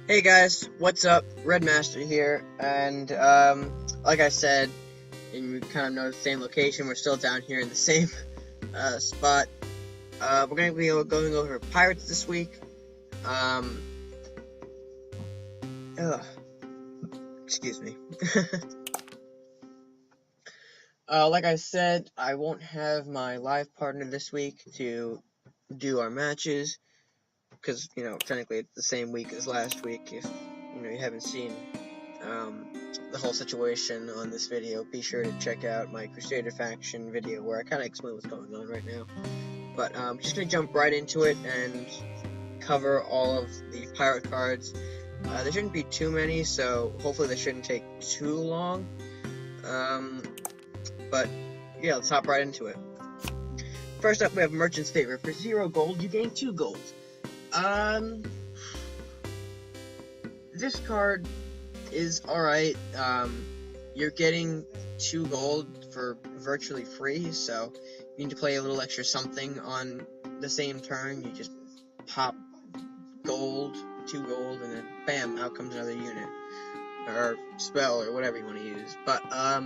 Hey guys, what's up? Redmaster here, and like I said, and you kind of know the same location. We're still down here in the same spot. We're gonna be going over pirates this week. Um, ugh, excuse me. Like I said, I won't have my live partner this week to do our matches because technically it's the same week as last week. If you haven't seen um, the whole situation on this video, be sure to check out my Crusader faction video where I kind of explain what's going on right now. But I'm just going to jump right into it and cover all of the pirate cards. There shouldn't be too many, so hopefully they shouldn't take too long. But yeah, let's hop right into it. First up, we have Merchant's Favor. For 0 gold, you gain 2 gold. This card is alright. You're getting 2 gold for virtually free, so you need to play a little extra something on the same turn. You just pop gold, 2 gold, and then bam, out comes another unit or spell or whatever you want to use. But I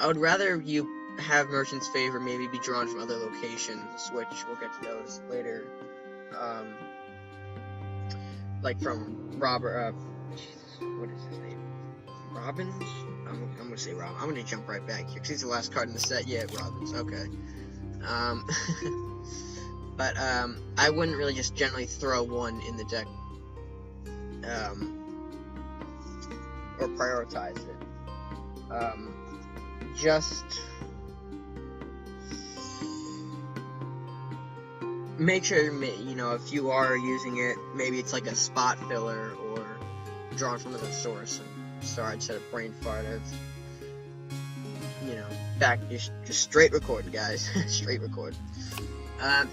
would rather you have Merchant's Favor maybe be drawn from other locations, which we'll get to those later. Like from Robert, what is his name? Robbins? I'm gonna say Robbins. I'm gonna jump right back here because he's the last card in the set. Yeah, Robbins. Okay. But I wouldn't really just generally throw one in the deck, or prioritize it. Just make sure, if you are using it, maybe it's like a spot filler or drawn from another source. And sorry, I just had a brain fart. Just straight record, guys. Straight record.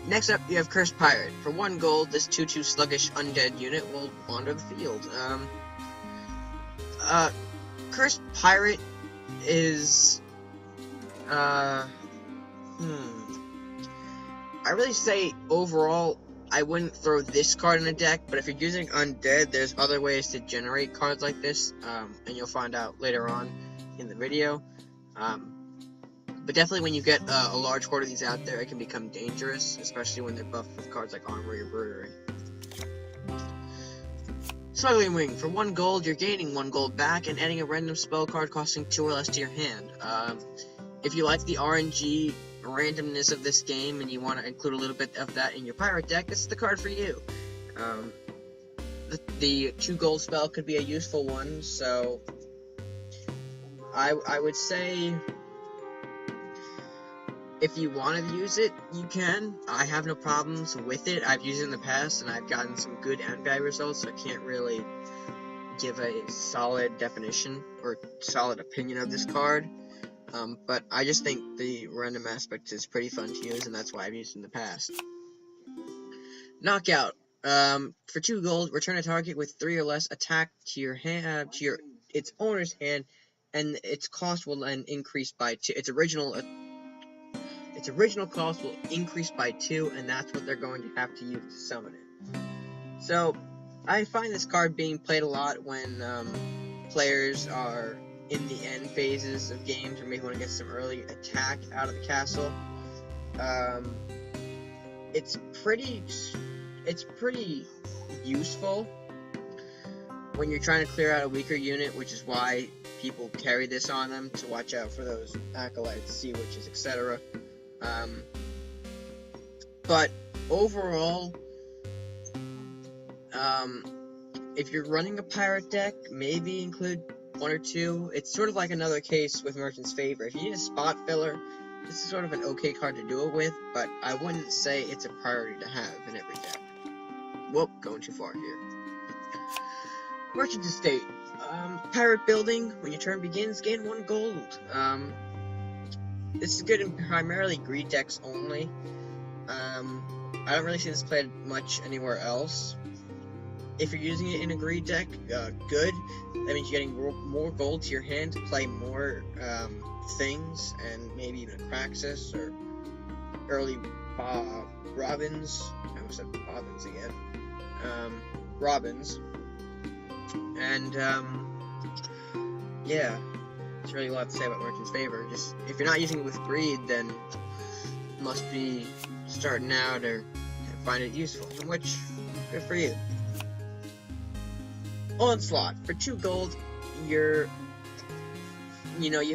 Next up, you have Cursed Pirate. For 1 gold, this 2/2 sluggish undead unit will wander the field. Cursed Pirate is, I really say overall, I wouldn't throw this card in a deck, but if you're using undead, there's other ways to generate cards like this, and you'll find out later on in the video. But definitely when you get a large horde of these out there, it can become dangerous, especially when they're buffed with cards like Armory or Brewery. Smuggling Wing. For 1 gold, you're gaining 1 gold back and adding a random spell card costing 2 or less to your hand. If you like the RNG randomness of this game and you want to include a little bit of that in your pirate deck, this is the card for you. The 2 gold spell could be a useful one, so I would say if you want to use it, you can. I have no problems with it. I've used it in the past, and I've gotten some good and bad results, so I can't really give a solid definition or solid opinion of this card. But I just think the random aspect is pretty fun to use, and that's why I've used it in the past. Knockout. For 2 gold, return a target with 3 or less attack to your hand, its owner's hand, and its cost will then increase by 2. Its original cost will increase by 2, and that's what they're going to have to use to summon it. So, I find this card being played a lot when players are in the end phases of games, or maybe want to get some early attack out of the castle. It's pretty useful when you're trying to clear out a weaker unit, which is why people carry this on them, to watch out for those acolytes, sea witches, etc. But overall, if you're running a pirate deck, maybe include 1 or 2. It's sort of like another case with Merchant's Favor. If you need a spot filler, this is sort of an okay card to do it with, but I wouldn't say it's a priority to have in every deck. Whoop, going too far here. Merchant's Estate. Pirate building. When your turn begins, gain 1 gold. This is good in primarily greed decks only. I don't really see this played much anywhere else. If you're using it in a greed deck, good. That means you're getting more gold to your hand to play more things, and maybe even a Craxus or early Robbins. I almost said Bobbins again. Robbins. And yeah, that's really a lot to say about Merchant's Favor. Just if you're not using it with greed, then it must be starting out or find it useful. Which, good for you. Onslaught for 2 gold. You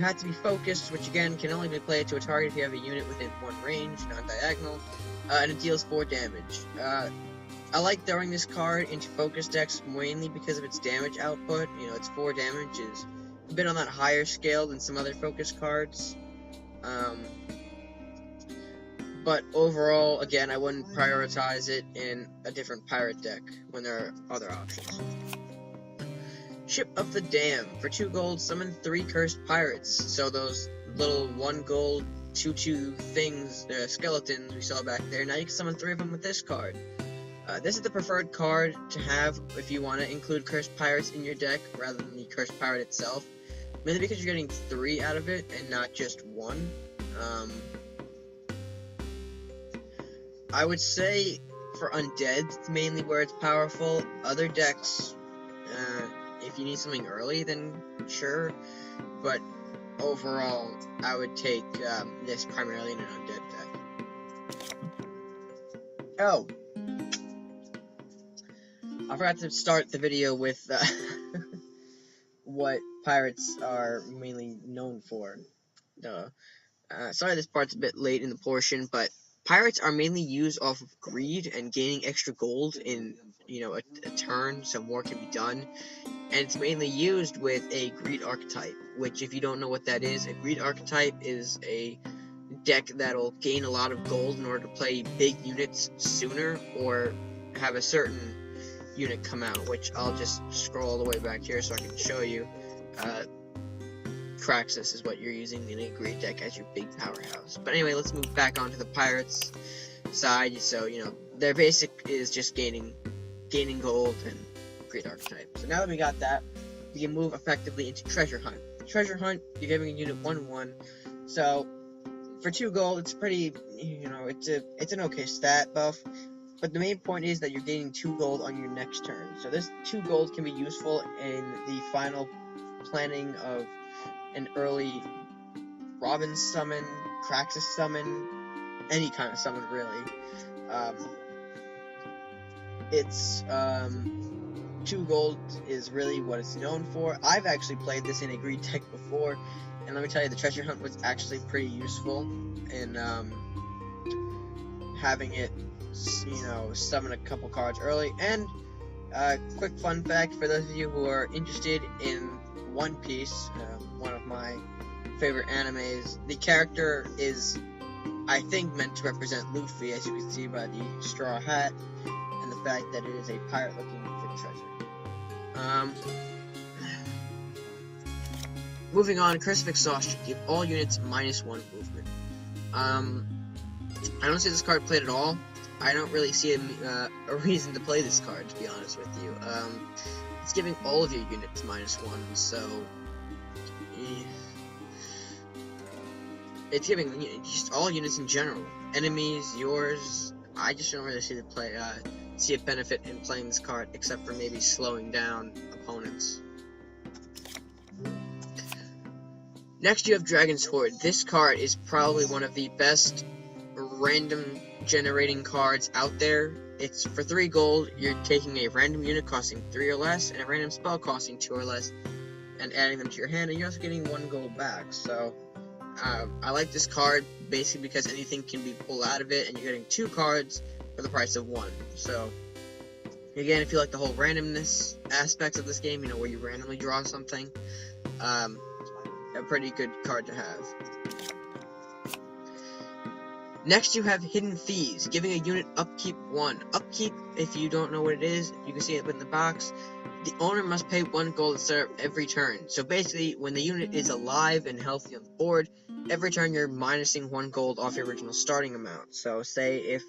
have to be focused, which again can only be played to a target if you have a unit within 1 range, non-diagonal, and it deals 4 damage. I like throwing this card into focus decks mainly because of its damage output. Its 4 damage is a bit on that higher scale than some other focus cards. But overall, again, I wouldn't prioritize it in a different pirate deck when there are other options. Ship of the Dam. For 2 gold, summon 3 cursed pirates. So those little 1 gold 2/2 things, skeletons we saw back there, now you can summon 3 of them with this card. This is the preferred card to have if you want to include cursed pirates in your deck rather than the cursed pirate itself. Mainly because you're getting 3 out of it and not just 1. I would say for undead, it's mainly where it's powerful. Other decks, if you need something early, then sure. But overall, I would take this primarily in an undead deck. Oh, I forgot to start the video with what pirates are mainly known for. Sorry this part's a bit late in the portion, but pirates are mainly used off of greed and gaining extra gold in, a turn, so more can be done. And it's mainly used with a greed archetype, which if you don't know what that is, a greed archetype is a deck that'll gain a lot of gold in order to play big units sooner or have a certain unit come out, which I'll just scroll all the way back here so I can show you. Craxus is what you're using in a greed deck as your big powerhouse. But anyway, let's move back onto the pirates side. So, their basic is just gaining gold and greed archetype. So now that we got that, we can move effectively into Treasure Hunt. Treasure Hunt, you're giving a unit 1/1. So for 2 gold, it's pretty, it's an okay stat buff. But the main point is that you're gaining 2 gold on your next turn. So this 2 gold can be useful in the final planning of an early Robin summon, Craxus summon, any kind of summon really. It's 2 gold is really what it's known for. I've actually played this in a greed deck before, and let me tell you, the Treasure Hunt was actually pretty useful in having it, summon a couple cards early. And quick fun fact for those of you who are interested in One Piece, one of my favorite animes, the character is, I think, meant to represent Luffy, as you can see by the straw hat and the fact that it is a pirate looking for treasure. Moving on, Curse of Exhaustion. Give all units -1 movement. I don't see this card played at all. I don't really see a reason to play this card, to be honest with you. It's giving all of your units -1, so it's giving just all units in general, enemies, yours. I just don't really see a benefit in playing this card, except for maybe slowing down opponents. Next, you have Dragon's Horde. This card is probably one of the best random generating cards out there. It's for 3 gold. You're taking a random unit costing 3 or less and a random spell costing 2 or less and adding them to your hand, and you're also getting 1 gold back. So I like this card basically because anything can be pulled out of it, and you're getting 2 cards for the price of 1. So again, if you like the whole randomness aspects of this game, where you randomly draw something, a pretty good card to have. Next, you have Hidden Thieves, giving a unit upkeep 1. Upkeep, if you don't know what it is, you can see it in the box. The owner must pay 1 gold to start every turn. So basically, when the unit is alive and healthy on the board, every turn you're minusing 1 gold off your original starting amount. So say if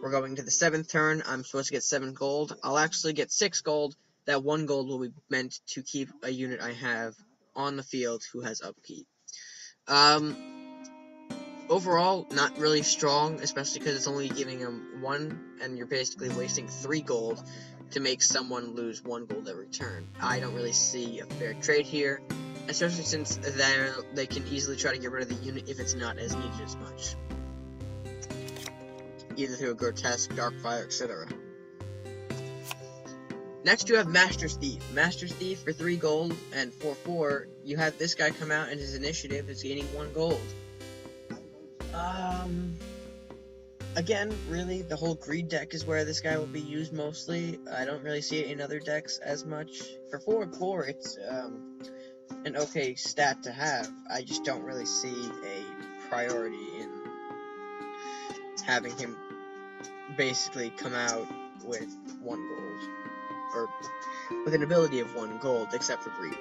we're going to the 7th turn, I'm supposed to get 7 gold. I'll actually get 6 gold. That 1 gold will be meant to keep a unit I have on the field who has upkeep. Overall, not really strong, especially because it's only giving him 1, and you're basically wasting 3 gold to make someone lose 1 gold every turn. I don't really see a fair trade here, especially since they can easily try to get rid of the unit if it's not as needed as much, either through a Grotesque, Darkfire, etc. Next you have Master's Thief. Master's Thief for 3 gold and 4/4, you have this guy come out and his initiative is gaining 1 gold. Again, really, the whole greed deck is where this guy will be used mostly. I don't really see it in other decks as much. For 4/4, it's an okay stat to have. I just don't really see a priority in having him basically come out with 1 gold, or with an ability of 1 gold, except for greed.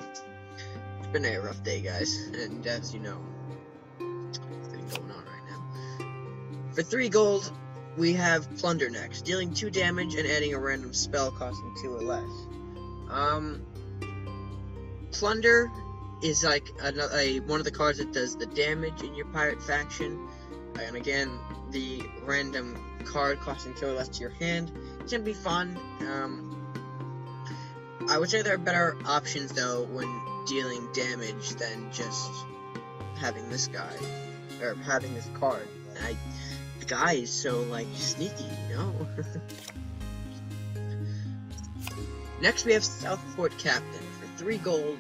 It's been a rough day, guys, and as you know, going on right now. For 3 gold, we have Plunder next, dealing 2 damage and adding a random spell costing 2 or less. Plunder is like one of the cards that does the damage in your pirate faction, and again, the random card costing 2 or less to your hand can be fun. I would say there are better options though when dealing damage than just having this guy. Or having this card. The guy is so, like, sneaky, you know? Next we have Southport Captain. For 3 gold,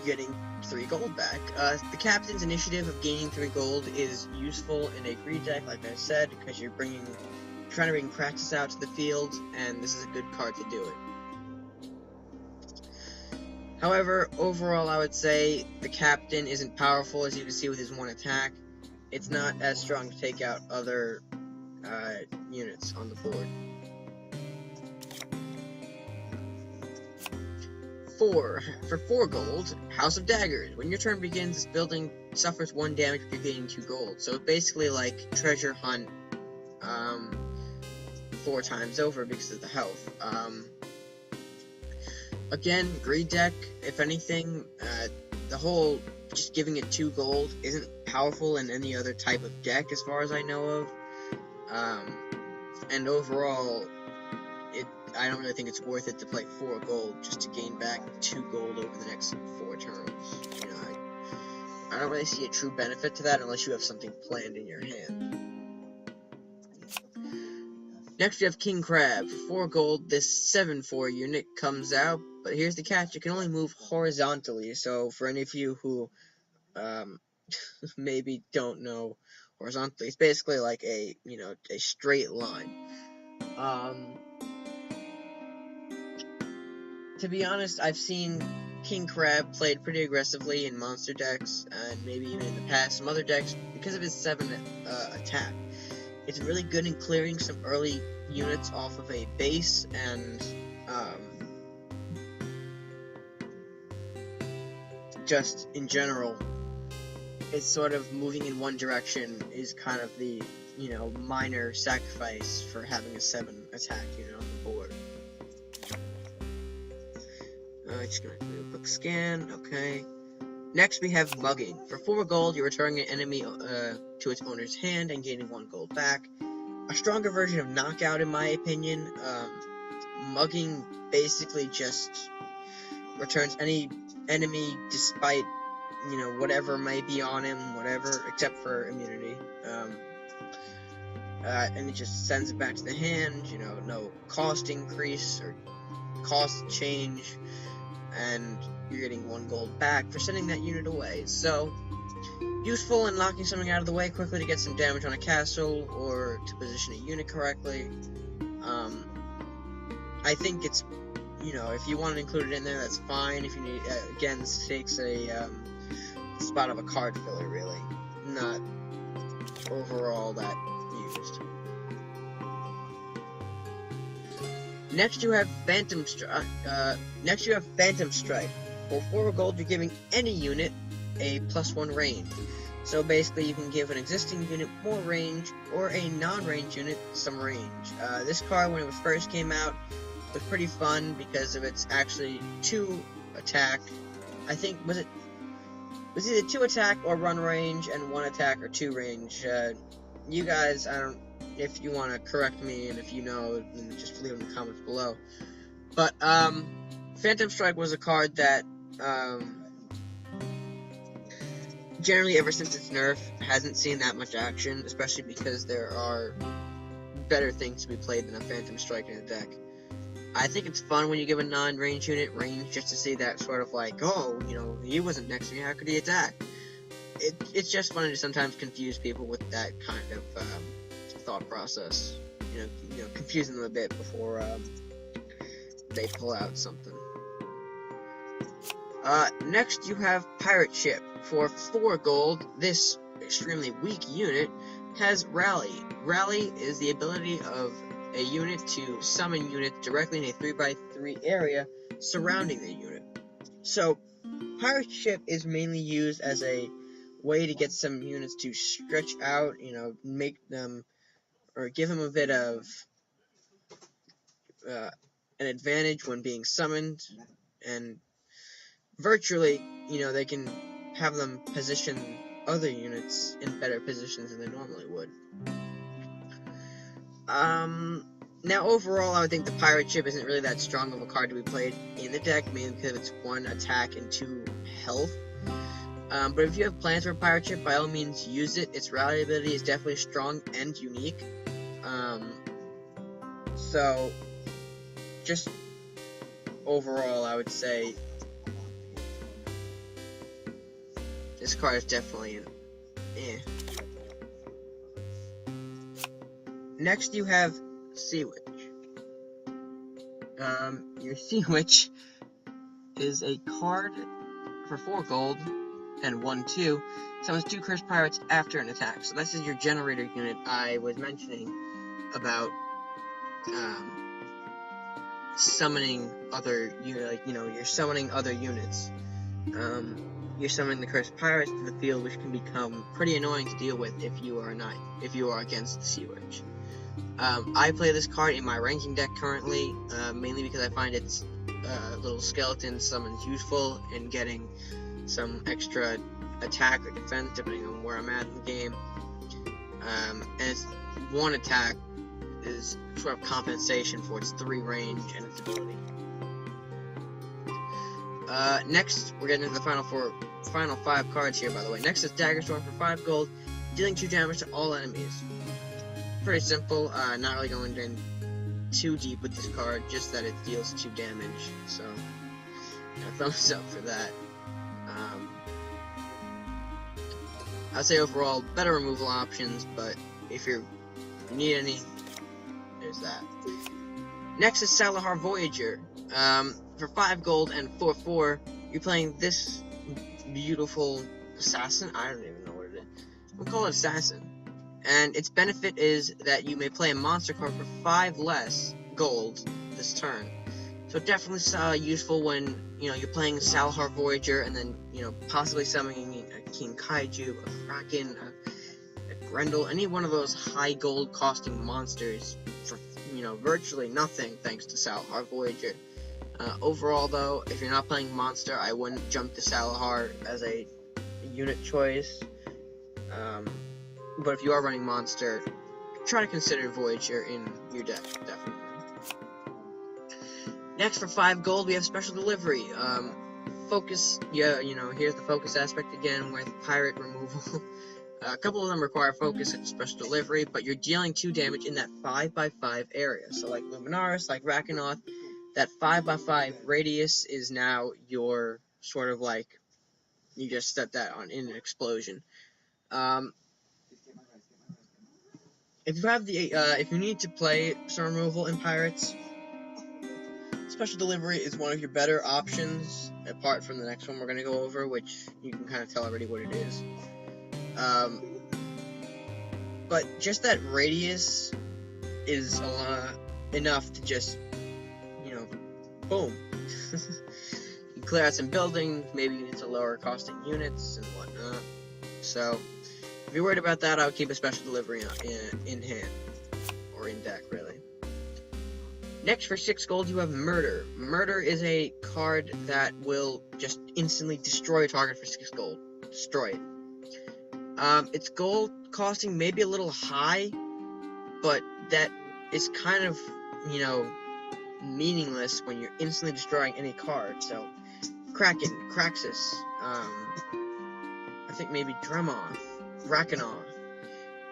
getting 3 gold back. The Captain's initiative of gaining 3 gold is useful in a greed deck, like I said, because you're trying to bring Praxis out to the field, and this is a good card to do it. However, overall, I would say the Captain isn't powerful, as you can see with his 1 attack. It's not as strong to take out other units on the board. 4. For 4 gold, House of Daggers. When your turn begins, this building suffers 1 damage if you're gaining 2 gold. So basically like Treasure Hunt 4 times over because of the health. Again, greed deck, if anything, the whole just giving it 2 gold isn't powerful in any other type of deck as far as I know of. And overall, I don't really think it's worth it to play 4 gold just to gain back 2 gold over the next 4 turns. You know, I don't really see a true benefit to that unless you have something planned in your hand. Next we have King Crab. For 4 gold, this 7/4 unit comes out, but here's the catch, it can only move horizontally, so for any of you who maybe don't know horizontally, it's basically like a straight line. To be honest, I've seen King Crab played pretty aggressively in monster decks, and maybe even in the past some other decks, because of his 7 attack. It's really good in clearing some early units off of a base, and just in general, it's sort of moving in one direction is kind of the, minor sacrifice for having a 7 attack unit on the board. Just gonna do a quick scan, okay. Next we have Mugging. For 4 gold, you're returning an enemy to its owner's hand and gaining 1 gold back. A stronger version of Knockout in my opinion. Mugging basically just returns any enemy despite, whatever may be on him, except for immunity. And it just sends it back to the hand, no cost increase or cost change, and you're getting 1 gold back for sending that unit away. So, useful in knocking something out of the way quickly to get some damage on a castle, or to position a unit correctly. I think it's, if you want to include it in there, that's fine. If you need, again, this takes a spot of a card filler, really. Not overall that used. Next you have Phantom Strike. For 4 gold, you're giving any unit a +1 range. So basically, you can give an existing unit more range, or a non-range unit some range. This card, when it first came out, was pretty fun because of its actually 2 attack. I think was either 2 attack or run range, and 1 attack or 2 range. You guys, if you want to correct me, and if you know, then just leave it in the comments below. But, Phantom Strike was a card that, generally ever since its nerf, hasn't seen that much action, especially because there are better things to be played than a Phantom Strike in a deck. I think it's fun when you give a non-range unit range, just to see that sort of like, oh, you know, he wasn't next to me, how could he attack? It's just fun to sometimes confuse people with that kind of thought process. You know, confusing them a bit before they pull out something. Next you have Pirate Ship. For 4 gold, this extremely weak unit has Rally. Rally is the ability of a unit to summon units directly in a 3x3 area surrounding the unit. So, Pirate Ship is mainly used as a way to get some units to stretch out, you know, make them, or give them a bit of an advantage when being summoned, and virtually, you know, they can have them position other units in better positions than they normally would. Now overall, I would think the Pirate Ship isn't really that strong of a card to be played in the deck, mainly because of its 1 attack and 2 health. But if you have plans for a Pirate Ship, by all means use it. Its rally ability is definitely strong and unique. So, just overall, I would say this card is definitely an eh. Next, you have Sea Witch. Your Sea Witch is a card for 4 gold and 1/2. Summons 2 cursed pirates after an attack. So this is your generator unit I was mentioning about summoning other, you're summoning other units. You're summoning the cursed pirates to the field, which can become pretty annoying to deal with if you are against the Sea Witch. I play this card in my ranking deck currently, mainly because I find its little skeleton summons useful in getting some extra attack or defense, depending on where I'm at in the game. And its 1 attack is sort of compensation for its 3 range and its ability. Next, we're getting into the final 5 cards here, by the way. Next is Dagger Storm for 5 gold, dealing 2 damage to all enemies. Pretty simple, not really going in too deep with this card, just that it deals 2 damage, so thumbs up for that. I'd say overall, better removal options, but if you need any, there's that. Next is Salahar Voyager. For 5 gold and 4/4, you're playing this beautiful assassin. I don't even know what it is. We'll call it assassin. And its benefit is that you may play a monster card for 5 less gold this turn. So definitely useful when, you're playing Salahar Voyager and then, possibly summoning a King Kaiju, a Kraken, a Grendel, any one of those high gold costing monsters for, virtually nothing thanks to Salahar Voyager. Overall though, if you're not playing monster, I wouldn't jump to Salahar as a unit choice. But if you are running monster, try to consider Voyager in your deck, definitely. Next, for 5 gold, we have Special Delivery. Focus, here's the focus aspect again with pirate removal. A couple of them require focus, such as Special Delivery, but you're dealing 2 damage in that 5x5 area. So like Luminaris, like Rakanoth, that 5x5 radius is now your sort of like, you just set that on in an explosion. If you need to play some removal in pirates, Special Delivery is one of your better options, apart from the next one we're going to go over, which you can kind of tell already what it is. But just that radius is enough to just, boom. You clear out some buildings, maybe you need to lower costing units and whatnot. So, if you're worried about that, I would keep a Special Delivery in hand, or in deck, really. Next, for 6 gold, you have Murder. Murder is a card that will just instantly destroy a target for 6 gold. Destroy it. Its gold costing may be a little high, but that is kind of, you know, meaningless when you're instantly destroying any card. So, Kraken, Kraxus, I think maybe Dremoth, Rakanoth,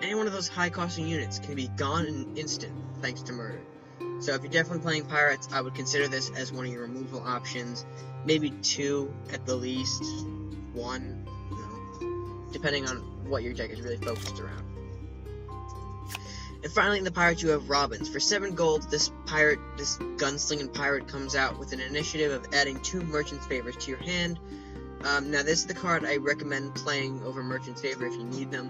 any one of those high-costing units can be gone in an instant thanks to murder. So if you're definitely playing pirates, I would consider this as one of your removal options. Maybe 2 at the least, 1, you know, depending on what your deck is really focused around. And finally, in the pirates, you have Robins. For 7 gold, this gunslinging pirate comes out with an initiative of adding 2 Merchant's Favors to your hand. Now, this is the card I recommend playing over Merchant's Favor if you need them.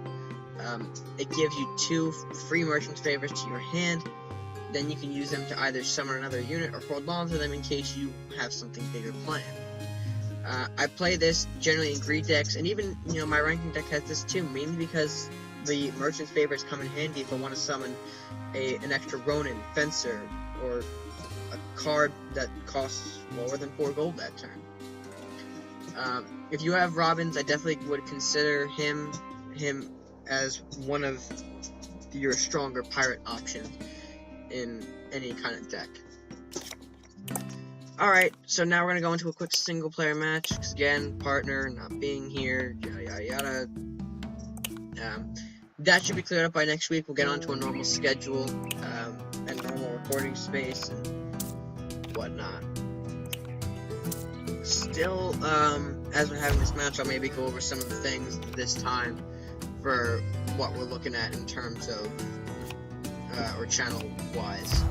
It gives you 2 free Merchant's Favors to your hand. Then you can use them to either summon another unit or hold on to them in case you have something bigger planned. I play this generally in greed decks, and even, you know, my ranking deck has this too, mainly because the Merchant's Favors come in handy if I want to summon an extra Ronin, Fencer, or a card that costs lower than 4 gold that turn. If you have Robins, I definitely would consider him as one of your stronger pirate options in any kind of deck. Alright, so now we're going to go into a quick single player match, because again, partner not being here, yada yada yada. That should be cleared up by next week. We'll get onto a normal schedule, and normal recording space, and whatnot. Still, as we're having this match, I'll maybe go over some of the things this time for what we're looking at in terms of, or channel-wise.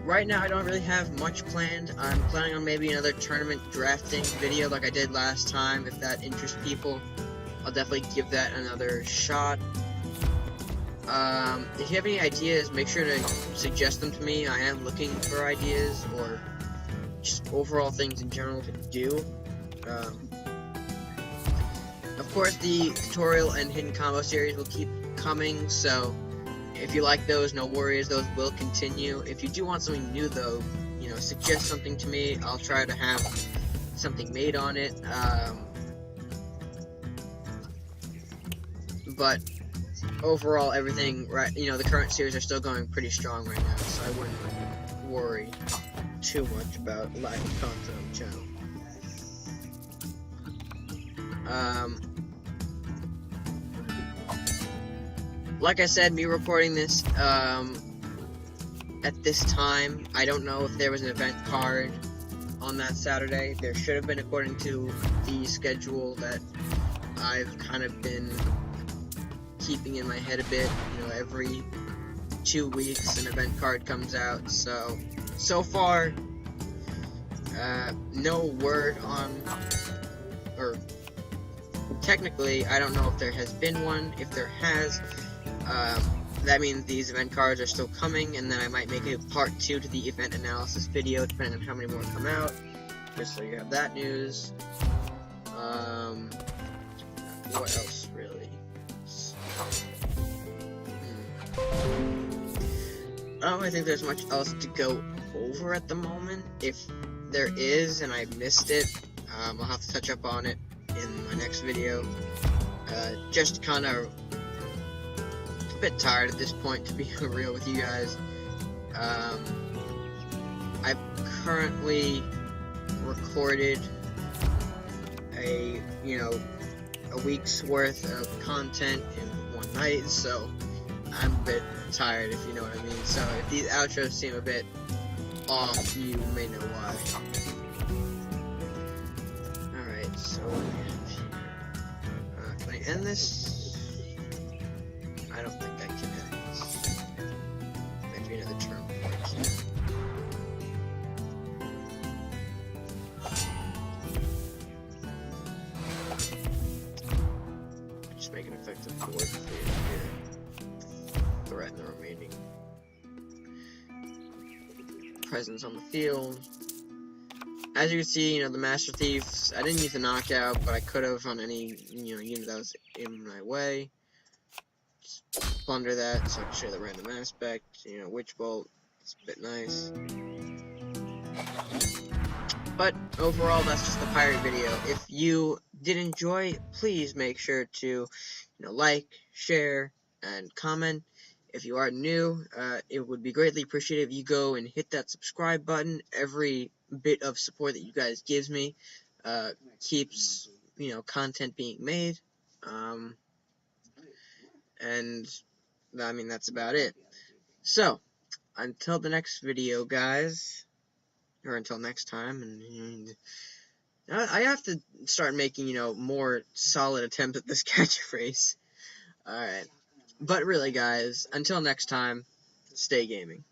Right now, I don't really have much planned. I'm planning on maybe another tournament drafting video like I did last time. If that interests people, I'll definitely give that another shot. If you have any ideas, make sure to suggest them to me. I am looking for ideas, or just overall things in general to do. Of course, the tutorial and hidden combo series will keep coming, so if you like those, no worries, those will continue. If you do want something new, though, you know, suggest something to me. I'll try to have something made on it. But overall, everything, right, you know, the current series are still going pretty strong right now, so I wouldn't worry too much about lack of content on the channel. Like I said, me reporting this at this time, I don't know if there was an event card on that Saturday. There should have been, according to the schedule that I've kind of been keeping in my head a bit. You know, every 2 weeks an event card comes out, so far, no word on, or technically, I don't know if there has been one. If there has, that means these event cards are still coming, and then I might make a part 2 to the event analysis video, depending on how many more come out, just so you have that news. What else, really? I don't really think there's much else to go over at the moment. If there is, and I missed it, I'll have to touch up on it in my next video. Just kind of a bit tired at this point, to be real with you guys. I've currently recorded a week's worth of content in one night, so I'm a bit tired, if you know what I mean. So if these outros seem a bit off, you may know why. Alright, so what do we have here? Can I end this? I don't think I can end this. Maybe another turn. Just make an effective forward here. Threaten the remaining presence on the field. As you can see, the Master Thieves, I didn't use the knockout, but I could have on any, unit that was in my way. Just plunder that, so I can show the random aspect. Witch Bolt, it's a bit nice. But overall, that's just the pirate video. If you did enjoy, please make sure to, like, share, and comment. If you are new, it would be greatly appreciated if you go and hit that subscribe button. Every bit of support that you guys gives me keeps, content being made. And, I mean, that's about it. So, until the next video, guys, or until next time, and I have to start making, more solid attempts at this catchphrase. Alright. But really, guys, until next time, stay gaming.